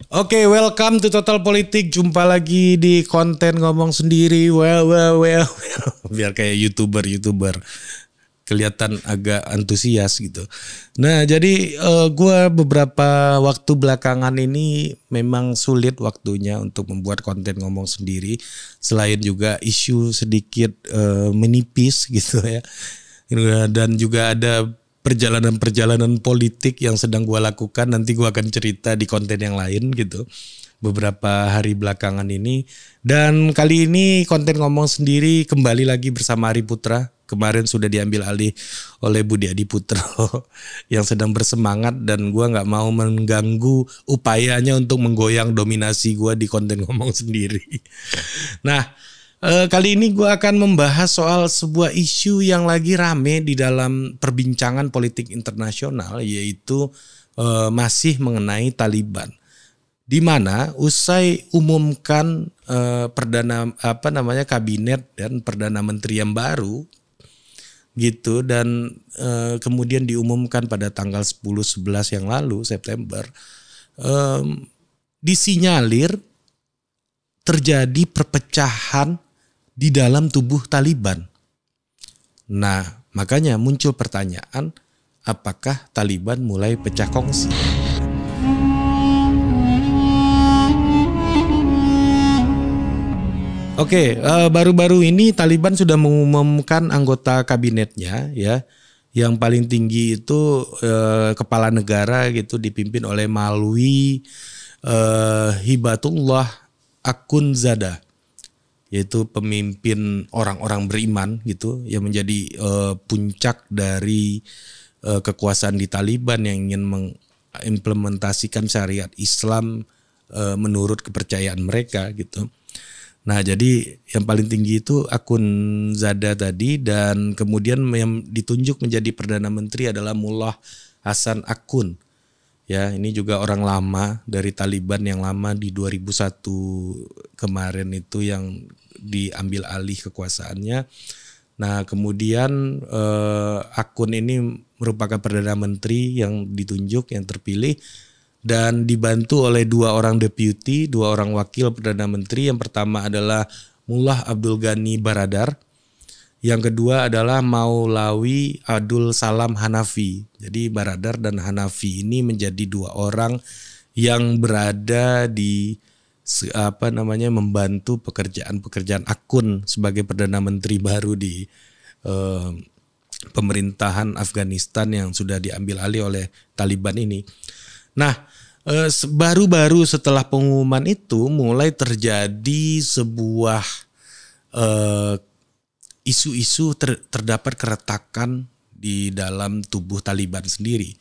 Oke, welcome to Total Politik. Jumpa lagi di konten ngomong sendiri. Well. Biar kayak YouTuber kelihatan agak antusias gitu. Nah, jadi gue beberapa waktu belakangan ini memang sulit waktunya untuk membuat konten ngomong sendiri. Selain juga isu sedikit menipis gitu ya. Dan juga ada perjalanan politik yang sedang gue lakukan. Nanti gue akan cerita di konten yang lain gitu beberapa hari belakangan ini. Dan kali ini konten ngomong sendiri kembali lagi bersama Ari Putra. Kemarin sudah diambil alih oleh Budi Adiputro yang sedang bersemangat, dan gue gak mau mengganggu upayanya untuk menggoyang dominasi gue di konten ngomong sendiri. Nah, kali ini gue akan membahas soal sebuah isu yang lagi rame di dalam perbincangan politik internasional, yaitu masih mengenai Taliban. Di mana usai umumkan kabinet dan perdana menteri yang baru gitu, dan kemudian diumumkan pada tanggal 10-11 yang lalu September, disinyalir terjadi perpecahan di dalam tubuh Taliban. Nah, makanya muncul pertanyaan, apakah Taliban mulai pecah kongsi? Oke, baru-baru ini Taliban sudah mengumumkan anggota kabinetnya ya. Yang paling tinggi itu kepala negara gitu, dipimpin oleh Maulwi Hibatullah Akhundzada, yaitu pemimpin orang-orang beriman gitu yang menjadi puncak dari kekuasaan di Taliban yang ingin mengimplementasikan syariat Islam menurut kepercayaan mereka gitu. Nah, jadi yang paling tinggi itu Akhundzada tadi, dan kemudian yang ditunjuk menjadi Perdana Menteri adalah Mullah Hasan Akhund. Ya, ini juga orang lama dari Taliban yang lama di 2001 kemarin itu yang diambil alih kekuasaannya. Nah, kemudian Akhund ini merupakan Perdana Menteri yang ditunjuk, yang terpilih, dan dibantu oleh dua orang deputi, dua orang wakil Perdana Menteri. Yang pertama adalah Mullah Abdul Ghani Baradar. Yang kedua adalah Maulawi Abdul Salam Hanafi. Jadi Baradar dan Hanafi ini menjadi dua orang yang berada di membantu pekerjaan Akhund sebagai Perdana Menteri baru di pemerintahan Afghanistan yang sudah diambil alih oleh Taliban ini. Nah, baru-baru setelah pengumuman itu mulai terjadi sebuah isu-isu terdapat keretakan di dalam tubuh Taliban sendiri,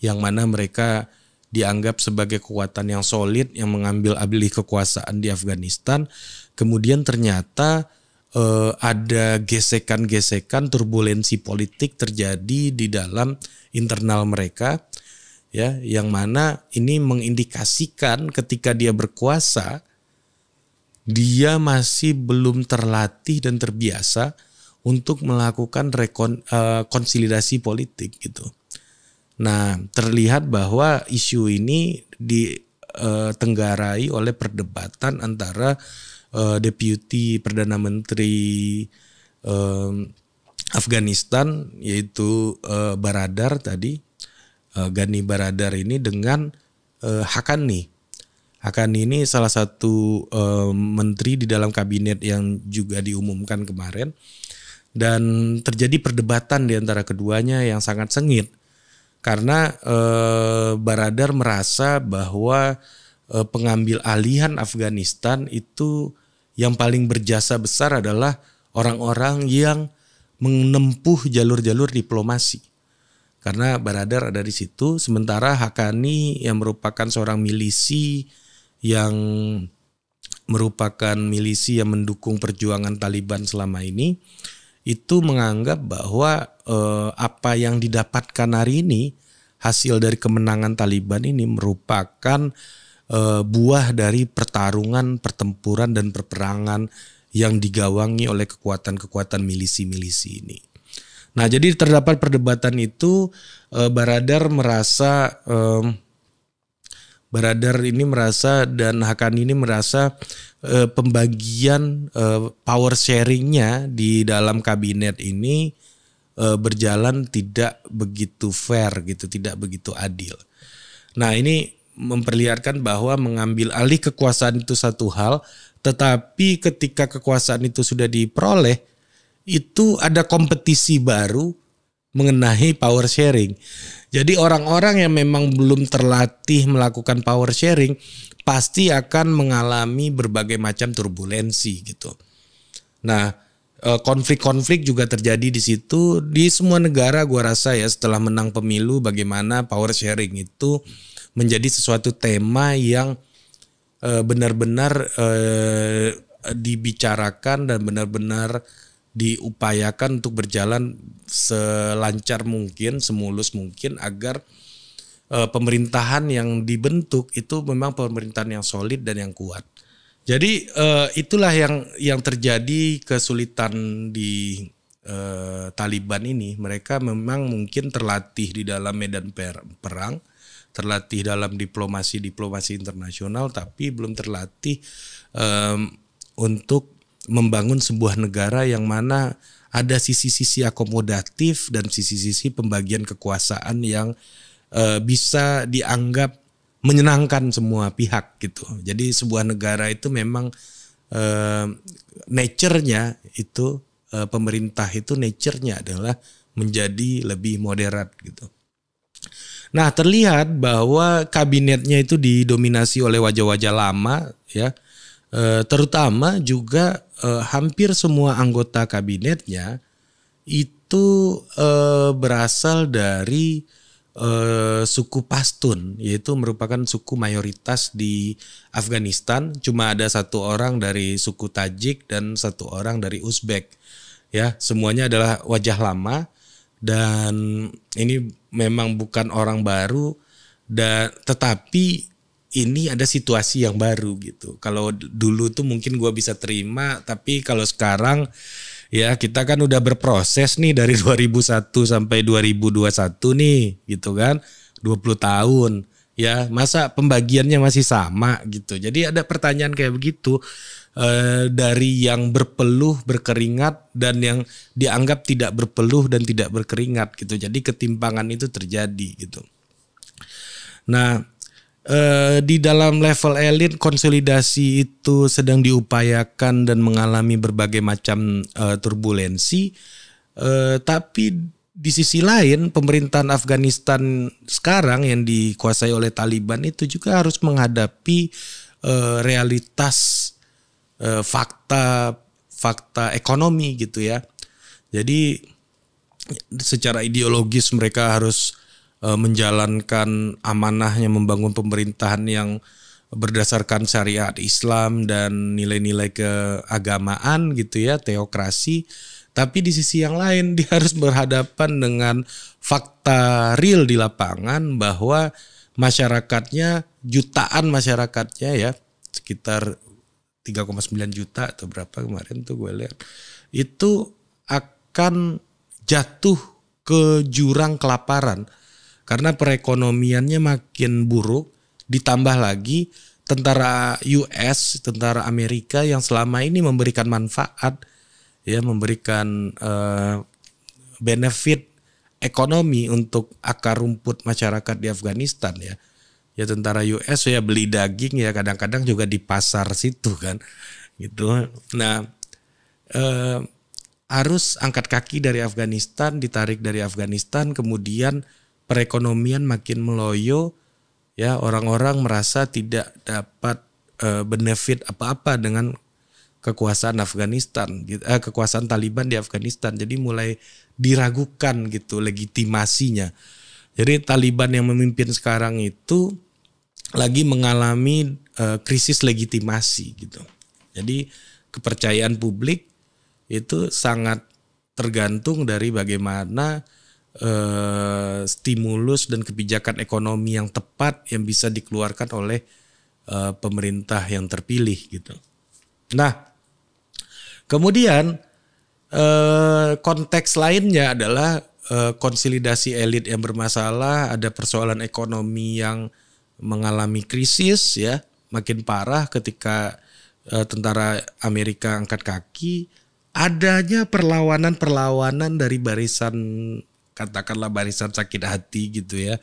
yang mana mereka dianggap sebagai kekuatan yang solid yang mengambil alih kekuasaan di Afghanistan. Kemudian ternyata ada gesekan-gesekan, turbulensi politik terjadi di dalam internal mereka. Ya, yang mana ini mengindikasikan ketika dia berkuasa, dia masih belum terlatih dan terbiasa untuk melakukan konsolidasi politik gitu. Nah, terlihat bahwa isu ini ditenggarai oleh perdebatan antara deputi Perdana Menteri Afghanistan, yaitu Baradar tadi, Ghani Baradar ini, dengan Haqqani. Haqqani ini salah satu menteri di dalam kabinet yang juga diumumkan kemarin, dan terjadi perdebatan di antara keduanya yang sangat sengit karena Baradar merasa bahwa pengambil alihan Afghanistan itu yang paling berjasa besar adalah orang-orang yang menempuh jalur-jalur diplomasi. Karena Baradar ada di situ, sementara Haqqani yang merupakan seorang milisi yang mendukung perjuangan Taliban selama ini, itu menganggap bahwa apa yang didapatkan hari ini, hasil dari kemenangan Taliban ini merupakan buah dari pertempuran dan perperangan yang digawangi oleh kekuatan-kekuatan milisi-milisi ini. Nah, jadi terdapat perdebatan itu, Baradar merasa Baradar ini merasa dan Haqqani ini merasa pembagian power sharingnya di dalam kabinet ini berjalan tidak begitu fair gitu, tidak begitu adil. Nah ini memperlihatkan bahwa mengambil alih kekuasaan itu satu hal, tetapi ketika kekuasaan itu sudah diperoleh, itu ada kompetisi baru mengenai power sharing. Jadi orang-orang yang memang belum terlatih melakukan power sharing pasti akan mengalami berbagai macam turbulensi gitu. Nah, konflik-konflik juga terjadi di situ di semua negara. Gua rasa ya setelah menang pemilu, bagaimana power sharing itu menjadi sesuatu tema yang benar-benar dibicarakan dan benar-benar diupayakan untuk berjalan selancar mungkin, semulus mungkin agar pemerintahan yang dibentuk itu memang pemerintahan yang solid dan yang kuat. Jadi itulah yang terjadi kesulitan di Taliban ini. Mereka memang mungkin terlatih di dalam medan perang, terlatih dalam diplomasi internasional, tapi belum terlatih untuk membangun sebuah negara yang mana ada sisi-sisi akomodatif dan sisi-sisi pembagian kekuasaan yang bisa dianggap menyenangkan semua pihak gitu. Jadi sebuah negara itu memang nature-nya itu pemerintah itu nature-nya adalah menjadi lebih moderat gitu. Nah, terlihat bahwa kabinetnya itu didominasi oleh wajah-wajah lama ya. Terutama juga hampir semua anggota kabinetnya itu berasal dari suku Pashtun, yaitu merupakan suku mayoritas di Afghanistan. Cuma ada satu orang dari suku Tajik dan satu orang dari Uzbek. Ya, semuanya adalah wajah lama dan ini memang bukan orang baru tetapi ini ada situasi yang baru gitu. Kalau dulu tuh mungkin gue bisa terima, tapi kalau sekarang ya kita kan udah berproses nih dari 2001 sampai 2021 nih gitu kan. 20 tahun ya, masa pembagiannya masih sama gitu. Jadi ada pertanyaan kayak begitu dari yang berpeluh berkeringat dan yang dianggap tidak berpeluh dan tidak berkeringat gitu. Jadi ketimpangan itu terjadi gitu. Nah, di dalam level elit konsolidasi itu sedang diupayakan dan mengalami berbagai macam turbulensi, tapi di sisi lain pemerintahan Afghanistan sekarang yang dikuasai oleh Taliban itu juga harus menghadapi realitas fakta ekonomi gitu ya. Jadi secara ideologis mereka harus menjalankan amanahnya membangun pemerintahan yang berdasarkan syariat Islam dan nilai-nilai keagamaan gitu ya, teokrasi. Tapi di sisi yang lain dia harus berhadapan dengan fakta real di lapangan bahwa masyarakatnya, jutaan masyarakatnya ya, sekitar 3,9 juta atau berapa kemarin tuh gue lihat, itu akan jatuh ke jurang kelaparan. Karena perekonomiannya makin buruk, ditambah lagi tentara US, tentara Amerika yang selama ini memberikan manfaat, ya memberikan benefit ekonomi untuk akar rumput masyarakat di Afghanistan ya. Ya tentara US ya beli daging ya kadang-kadang juga di pasar situ kan, gitu. Nah harus angkat kaki dari Afghanistan, ditarik dari Afghanistan, kemudian perekonomian makin meloyo, ya orang-orang merasa tidak dapat benefit apa-apa dengan kekuasaan Afghanistan, kekuasaan Taliban di Afghanistan. Jadi mulai diragukan gitu legitimasinya. Jadi Taliban yang memimpin sekarang itu lagi mengalami krisis legitimasi gitu. Jadi kepercayaan publik itu sangat tergantung dari bagaimana stimulus dan kebijakan ekonomi yang tepat yang bisa dikeluarkan oleh pemerintah yang terpilih gitu. Nah, kemudian konteks lainnya adalah konsolidasi elit yang bermasalah, ada persoalan ekonomi yang mengalami krisis ya, makin parah ketika tentara Amerika angkat kaki, adanya perlawanan dari barisan, katakanlah barisan sakit hati gitu ya,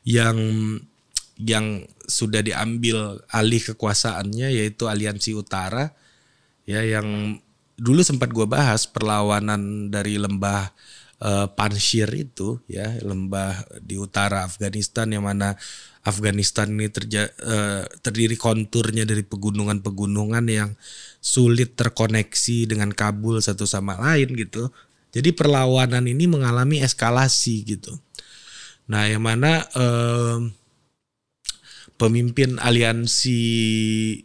yang sudah diambil alih kekuasaannya, yaitu Aliansi Utara ya, yang dulu sempat gue bahas perlawanan dari lembah Panjshir itu ya, lembah di utara Afghanistan, yang mana Afghanistan ini terdiri konturnya dari pegunungan-pegunungan yang sulit terkoneksi dengan Kabul satu sama lain gitu. Jadi perlawanan ini mengalami eskalasi gitu. Nah, yang mana pemimpin aliansi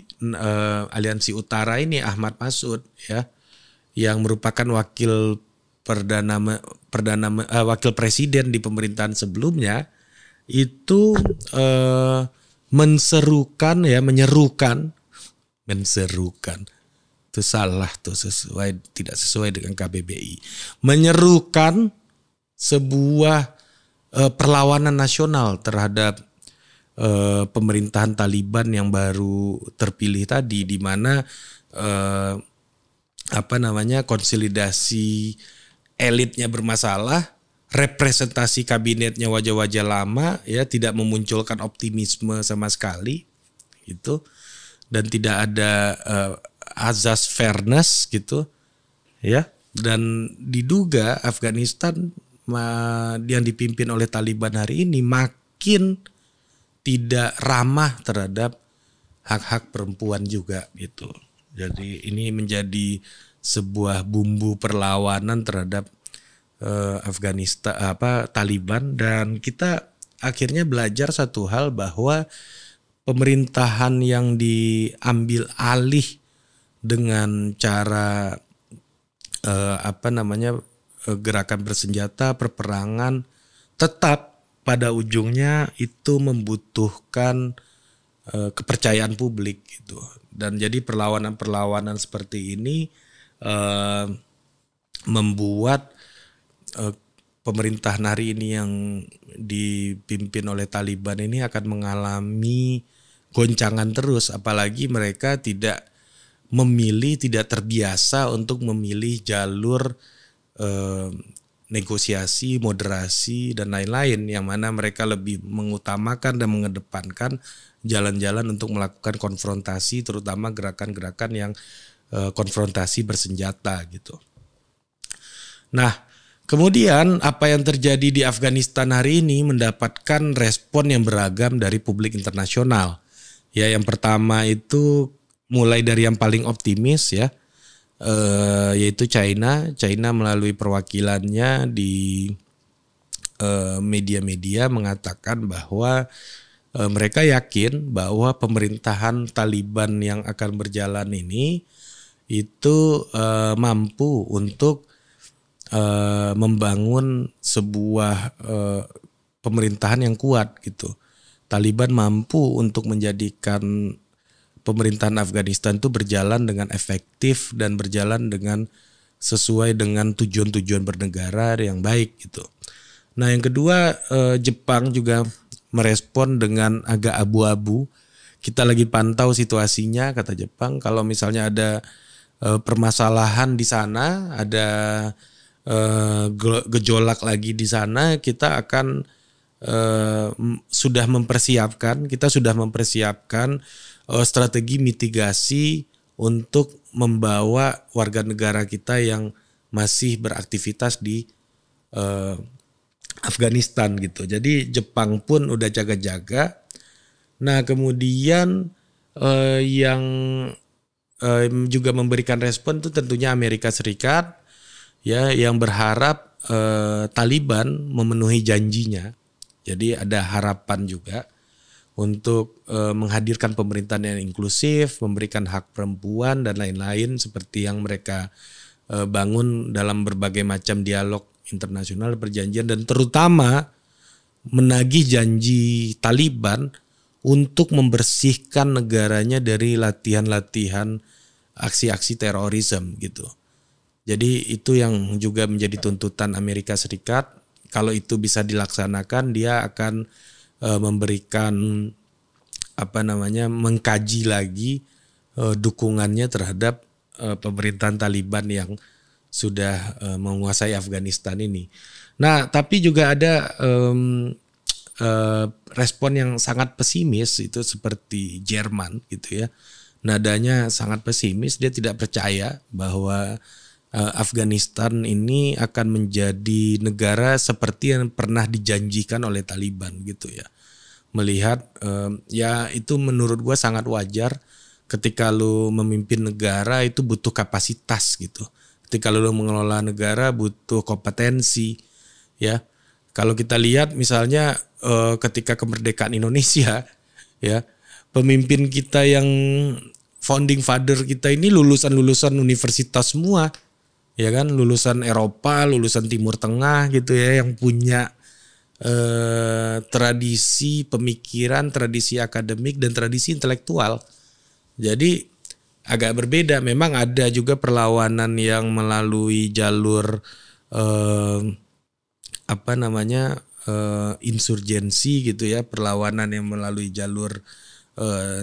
Utara ini Ahmad Mas'ud ya, yang merupakan wakil wakil presiden di pemerintahan sebelumnya, itu menyerukan itu salah tuh, tidak sesuai dengan KBBI, menyerukan sebuah perlawanan nasional terhadap pemerintahan Taliban yang baru terpilih tadi, di mana konsolidasi elitnya bermasalah, representasi kabinetnya wajah-wajah lama ya, tidak memunculkan optimisme sama sekali gitu, dan tidak ada azas fairness gitu ya, dan diduga Afghanistan yang dipimpin oleh Taliban hari ini makin tidak ramah terhadap hak-hak perempuan juga gitu. Jadi ini menjadi sebuah bumbu perlawanan terhadap Afghanistan Taliban, dan kita akhirnya belajar satu hal, bahwa pemerintahan yang diambil alih dengan cara gerakan bersenjata, perperangan, tetap pada ujungnya itu membutuhkan kepercayaan publik gitu. Dan jadi perlawanan seperti ini membuat pemerintahan hari ini yang dipimpin oleh Taliban ini akan mengalami goncangan terus, apalagi mereka tidak terbiasa untuk memilih jalur negosiasi, moderasi dan lain-lain, yang mana mereka lebih mengutamakan dan mengedepankan jalan-jalan untuk melakukan konfrontasi, terutama gerakan-gerakan yang konfrontasi bersenjata gitu. Nah, kemudian apa yang terjadi di Afghanistan hari ini mendapatkan respon yang beragam dari publik internasional. Ya, yang pertama itu mulai dari yang paling optimis ya, yaitu China melalui perwakilannya di media-media mengatakan bahwa mereka yakin bahwa pemerintahan Taliban yang akan berjalan ini itu mampu untuk membangun sebuah pemerintahan yang kuat gitu. Taliban mampu untuk menjadikan pemerintahan Afghanistan itu berjalan dengan efektif dan berjalan dengan sesuai dengan tujuan-tujuan bernegara yang baik gitu. Nah, yang kedua, Jepang juga merespon dengan agak abu-abu. Kita lagi pantau situasinya, kata Jepang. Kalau misalnya ada permasalahan di sana, ada gejolak lagi di sana, kita akan sudah mempersiapkan strategi mitigasi untuk membawa warga negara kita yang masih beraktivitas di Afghanistan gitu. Jadi Jepang pun udah jaga-jaga. Nah, kemudian yang juga memberikan respon itu tentunya Amerika Serikat ya, yang berharap Taliban memenuhi janjinya. Jadi ada harapan juga untuk menghadirkan pemerintahan yang inklusif, memberikan hak perempuan dan lain-lain seperti yang mereka bangun dalam berbagai macam dialog internasional, perjanjian, dan terutama menagih janji Taliban untuk membersihkan negaranya dari latihan-latihan aksi-aksi terorisme gitu. Jadi itu yang juga menjadi tuntutan Amerika Serikat. Kalau itu bisa dilaksanakan, dia akan memberikan mengkaji lagi dukungannya terhadap pemerintahan Taliban yang sudah menguasai Afghanistan ini. Nah, tapi juga ada respon yang sangat pesimis itu seperti Jerman gitu ya. Nadanya sangat pesimis, dia tidak percaya bahwa Afghanistan ini akan menjadi negara seperti yang pernah dijanjikan oleh Taliban gitu ya. Melihat ya itu menurut gua sangat wajar ketika lu memimpin negara itu butuh kapasitas gitu. Ketika lu mengelola negara butuh kompetensi ya. Kalau kita lihat misalnya ketika kemerdekaan Indonesia ya, pemimpin kita yang founding father kita ini lulusan universitas semua. Ya kan, lulusan Eropa, lulusan Timur Tengah gitu ya, yang punya tradisi pemikiran, tradisi akademik dan tradisi intelektual. Jadi agak berbeda. Memang ada juga perlawanan yang melalui jalur insurgensi gitu ya, perlawanan yang melalui jalur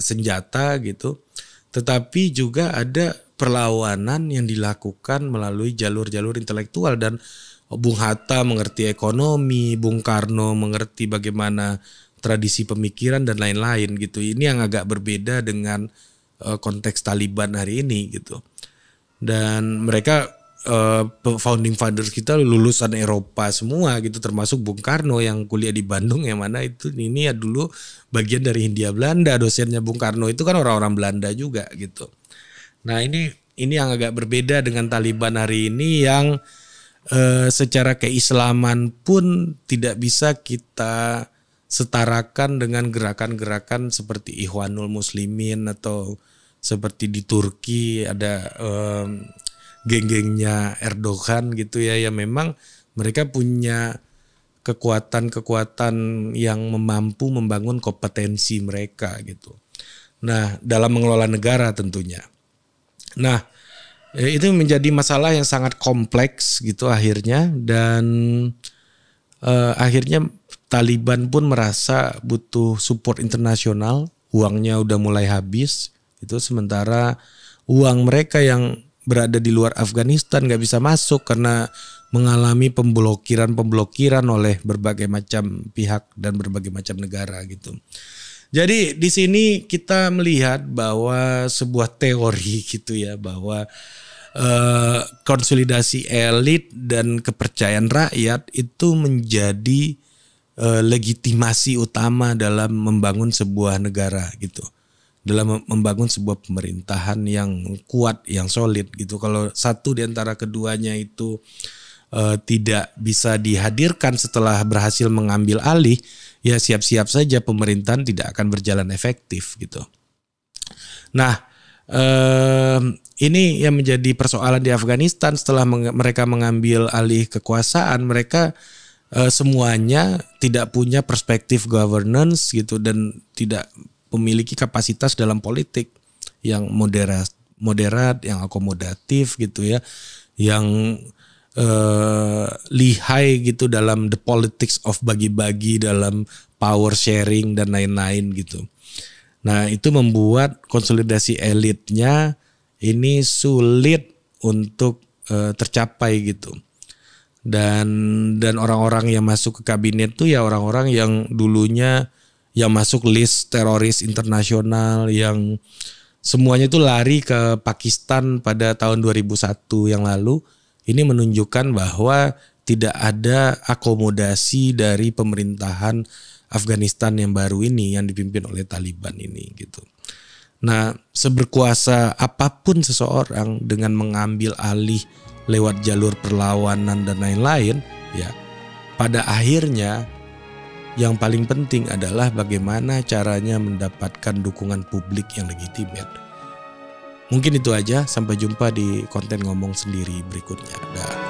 senjata gitu. Tetapi juga ada perlawanan yang dilakukan melalui jalur-jalur intelektual, dan Bung Hatta mengerti ekonomi, Bung Karno mengerti bagaimana tradisi pemikiran dan lain-lain gitu. Ini yang agak berbeda dengan konteks Taliban hari ini gitu. Dan mereka founding fathers kita lulusan Eropa semua gitu, termasuk Bung Karno yang kuliah di Bandung, yang mana ini ya dulu bagian dari Hindia Belanda. Dosennya Bung Karno itu kan orang-orang Belanda juga gitu. Nah, ini yang agak berbeda dengan Taliban hari ini yang secara keislaman pun tidak bisa kita setarakan dengan gerakan-gerakan seperti Ikhwanul Muslimin atau seperti di Turki ada geng-gengnya Erdogan gitu ya, yang memang mereka punya kekuatan-kekuatan yang mampu membangun kompetensi mereka gitu. Nah, dalam mengelola negara tentunya. Nah, itu menjadi masalah yang sangat kompleks gitu akhirnya, dan akhirnya Taliban pun merasa butuh support internasional, uangnya udah mulai habis itu, sementara uang mereka yang berada di luar Afghanistan nggak bisa masuk karena mengalami pemblokiran oleh berbagai macam pihak dan berbagai macam negara gitu. Jadi di sini kita melihat bahwa sebuah teori gitu ya, bahwa konsolidasi elit dan kepercayaan rakyat itu menjadi legitimasi utama dalam membangun sebuah negara gitu, dalam membangun sebuah pemerintahan yang kuat, yang solid gitu. Kalau satu di antara keduanya itu tidak bisa dihadirkan setelah berhasil mengambil alih, ya siap-siap saja pemerintahan tidak akan berjalan efektif gitu. Nah, ini yang menjadi persoalan di Afghanistan. Setelah mereka mengambil alih kekuasaan, mereka semuanya tidak punya perspektif governance gitu, dan tidak memiliki kapasitas dalam politik yang moderat, yang akomodatif gitu ya, yang lihai gitu dalam the politics of bagi-bagi, dalam power sharing dan lain-lain gitu. Nah, itu membuat konsolidasi elitnya ini sulit untuk tercapai gitu. Dan orang-orang yang masuk ke kabinet itu ya orang-orang yang dulunya yang masuk list teroris internasional, yang semuanya itu lari ke Pakistan pada tahun 2001 yang lalu. Ini menunjukkan bahwa tidak ada akomodasi dari pemerintahan Afghanistan yang baru ini yang dipimpin oleh Taliban ini gitu. Nah, seberkuasa apapun seseorang dengan mengambil alih lewat jalur perlawanan dan lain-lain, ya pada akhirnya yang paling penting adalah bagaimana caranya mendapatkan dukungan publik yang legitimate. Mungkin itu aja, sampai jumpa di konten ngomong sendiri berikutnya. Dah.